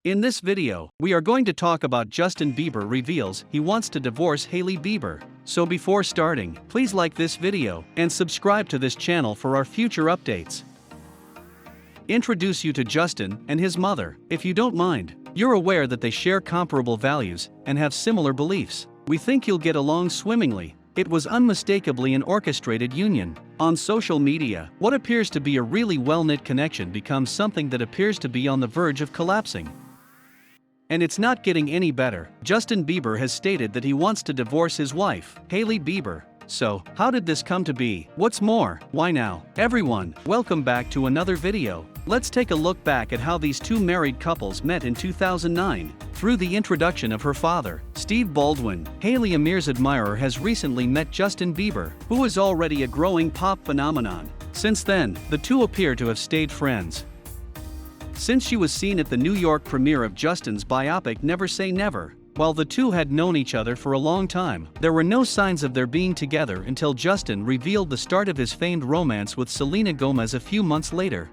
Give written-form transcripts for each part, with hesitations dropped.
In this video, we are going to talk about Justin Bieber reveals he wants to divorce Hailey Bieber. So before starting, please like this video and subscribe to this channel for our future updates. Introduce you to Justin and his mother, if you don't mind. You're aware that they share comparable values and have similar beliefs. We think you'll get along swimmingly. It was unmistakably an orchestrated union. On social media, what appears to be a really well-knit connection becomes something that appears to be on the verge of collapsing. And it's not getting any better. Justin Bieber has stated that he wants to divorce his wife, Hailey Bieber. So, how did this come to be? What's more, why now? Everyone, welcome back to another video. Let's take a look back at how these two married couples met in 2009. Through the introduction of her father, Steve Baldwin, Hailey Amir's admirer has recently met Justin Bieber, who is already a growing pop phenomenon. Since then, the two appear to have stayed friends. Since she was seen at the New York premiere of Justin's biopic Never Say Never, while the two had known each other for a long time, there were no signs of their being together until Justin revealed the start of his famed romance with Selena Gomez a few months later.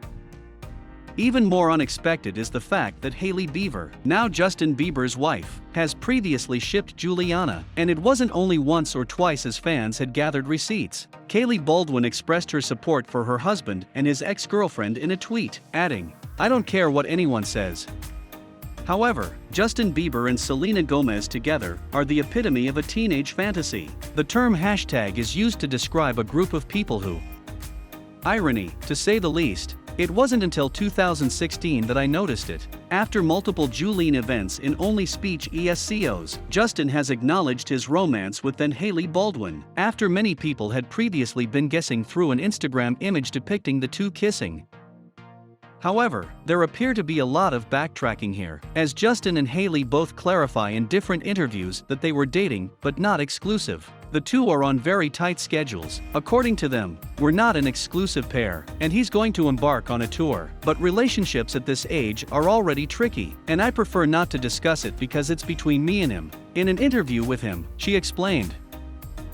Even more unexpected is the fact that Hailey Bieber, now Justin Bieber's wife, has previously shipped Juliana, and it wasn't only once or twice as fans had gathered receipts. Hailey Baldwin expressed her support for her husband and his ex-girlfriend in a tweet, adding, "I don't care what anyone says." However, Justin Bieber and Selena Gomez together are the epitome of a teenage fantasy. The term hashtag is used to describe a group of people who, irony, to say the least. It wasn't until 2016 that I noticed it. After multiple Julene events in Only Speech ESCOs, Justin has acknowledged his romance with then Hailey Baldwin, after many people had previously been guessing through an Instagram image depicting the two kissing. However, there appear to be a lot of backtracking here, as Justin and Hailey both clarify in different interviews that they were dating but not exclusive. The two are on very tight schedules. According to them, "We're not an exclusive pair, and he's going to embark on a tour. But relationships at this age are already tricky, and I prefer not to discuss it because it's between me and him." In an interview with him, she explained.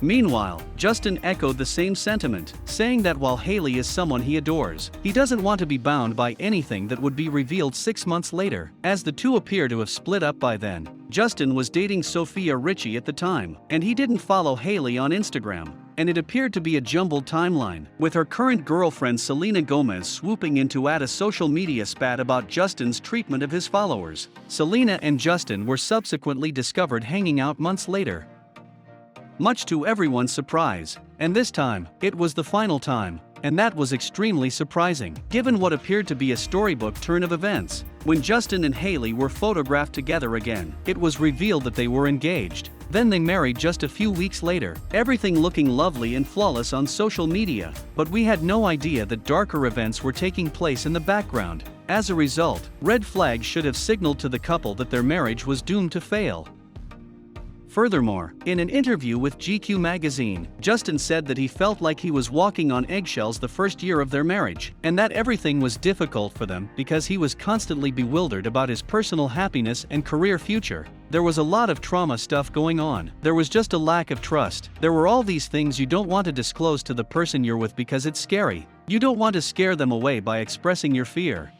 Meanwhile, Justin echoed the same sentiment, saying that while Hailey is someone he adores, he doesn't want to be bound by anything that would be revealed 6 months later, as the two appear to have split up by then. Justin was dating Sofia Richie at the time, and he didn't follow Hailey on Instagram, and it appeared to be a jumbled timeline, with her current girlfriend Selena Gomez swooping in to add a social media spat about Justin's treatment of his followers. Selena and Justin were subsequently discovered hanging out months later, much to everyone's surprise, and this time, it was the final time, and that was extremely surprising, given what appeared to be a storybook turn of events. When Justin and Hailey were photographed together again, it was revealed that they were engaged. Then they married just a few weeks later, everything looking lovely and flawless on social media, but we had no idea that darker events were taking place in the background. As a result, red flags should have signaled to the couple that their marriage was doomed to fail. Furthermore, in an interview with GQ magazine, Justin said that he felt like he was walking on eggshells the first year of their marriage, and that everything was difficult for them because he was constantly bewildered about his personal happiness and career future. There was a lot of trauma stuff going on. There was just a lack of trust. There were all these things you don't want to disclose to the person you're with because it's scary. You don't want to scare them away by expressing your fear.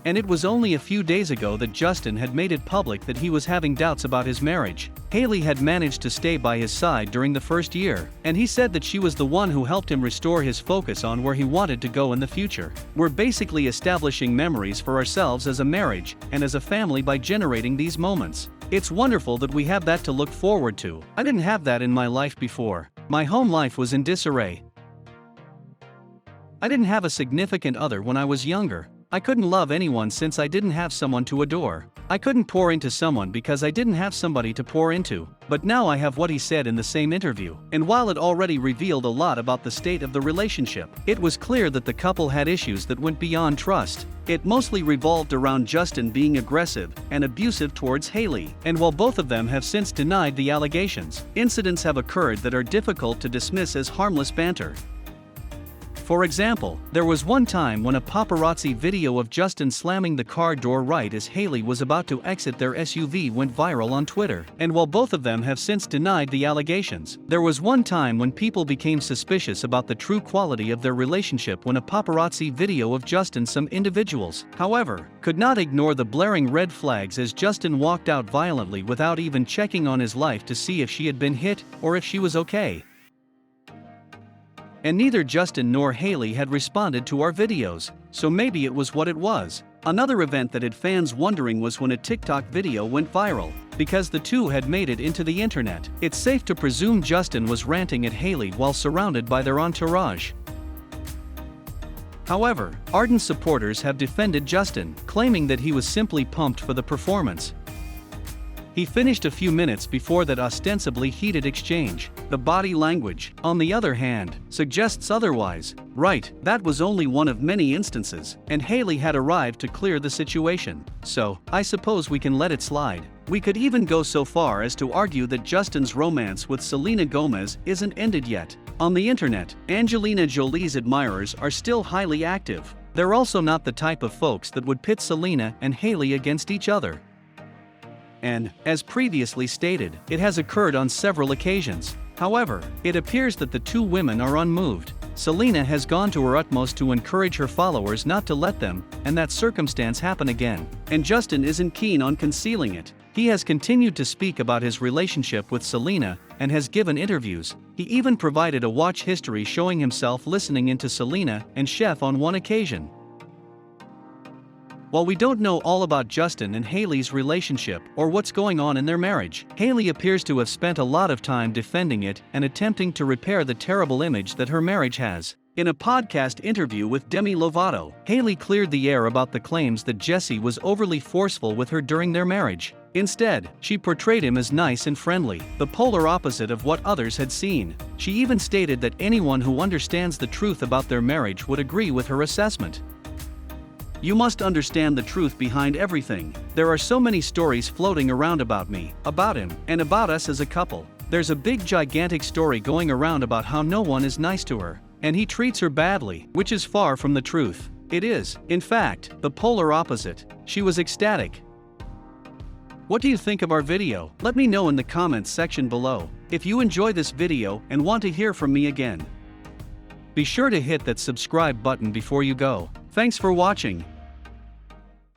And it was only a few days ago that Justin had made it public that he was having doubts about his marriage. Hailey had managed to stay by his side during the first year, and he said that she was the one who helped him restore his focus on where he wanted to go in the future. "We're basically establishing memories for ourselves as a marriage and as a family by generating these moments. It's wonderful that we have that to look forward to. I didn't have that in my life before. My home life was in disarray. I didn't have a significant other when I was younger. I couldn't love anyone since I didn't have someone to adore. I couldn't pour into someone because I didn't have somebody to pour into. But now I have," what he said in the same interview. And while it already revealed a lot about the state of the relationship, it was clear that the couple had issues that went beyond trust. It mostly revolved around Justin being aggressive and abusive towards Hailey, and while both of them have since denied the allegations, incidents have occurred that are difficult to dismiss as harmless banter. For example, there was one time when a paparazzi video of Justin slamming the car door right as Hailey was about to exit their SUV went viral on Twitter. And while both of them have since denied the allegations, there was one time when people became suspicious about the true quality of their relationship when a paparazzi video of Justin. Some individuals, however, could not ignore the blaring red flags as Justin walked out violently without even checking on his wife to see if she had been hit or if she was okay. And neither Justin nor Hailey had responded to our videos, so maybe it was what it was. Another event that had fans wondering was when a TikTok video went viral, because the two had made it into the internet. It's safe to presume Justin was ranting at Hailey while surrounded by their entourage. However, ardent supporters have defended Justin, claiming that he was simply pumped for the performance. He finished a few minutes before that ostensibly heated exchange. The body language, on the other hand, suggests otherwise. Right, that was only one of many instances, and Hailey had arrived to clear the situation. So, I suppose we can let it slide. We could even go so far as to argue that Justin's romance with Selena Gomez isn't ended yet. On the internet, Angelina Jolie's admirers are still highly active. They're also not the type of folks that would pit Selena and Hailey against each other. And, as previously stated, it has occurred on several occasions. However, it appears that the two women are unmoved. Selena has gone to her utmost to encourage her followers not to let them and that circumstance happen again. And Justin isn't keen on concealing it. He has continued to speak about his relationship with Selena and has given interviews. He even provided a watch history showing himself listening into Selena and Chef on one occasion. While we don't know all about Justin and Hailey's relationship or what's going on in their marriage, Hailey appears to have spent a lot of time defending it and attempting to repair the terrible image that her marriage has. In a podcast interview with Demi Lovato, Hailey cleared the air about the claims that Jesse was overly forceful with her during their marriage. Instead, she portrayed him as nice and friendly, the polar opposite of what others had seen. She even stated that anyone who understands the truth about their marriage would agree with her assessment. You must understand the truth behind everything. There are so many stories floating around about me, about him, and about us as a couple. There's a big gigantic story going around about how no one is nice to her, and he treats her badly, which is far from the truth. It is, in fact, the polar opposite. She was ecstatic. What do you think of our video? Let me know in the comments section below. If you enjoy this video and want to hear from me again, be sure to hit that subscribe button before you go. Thanks for watching.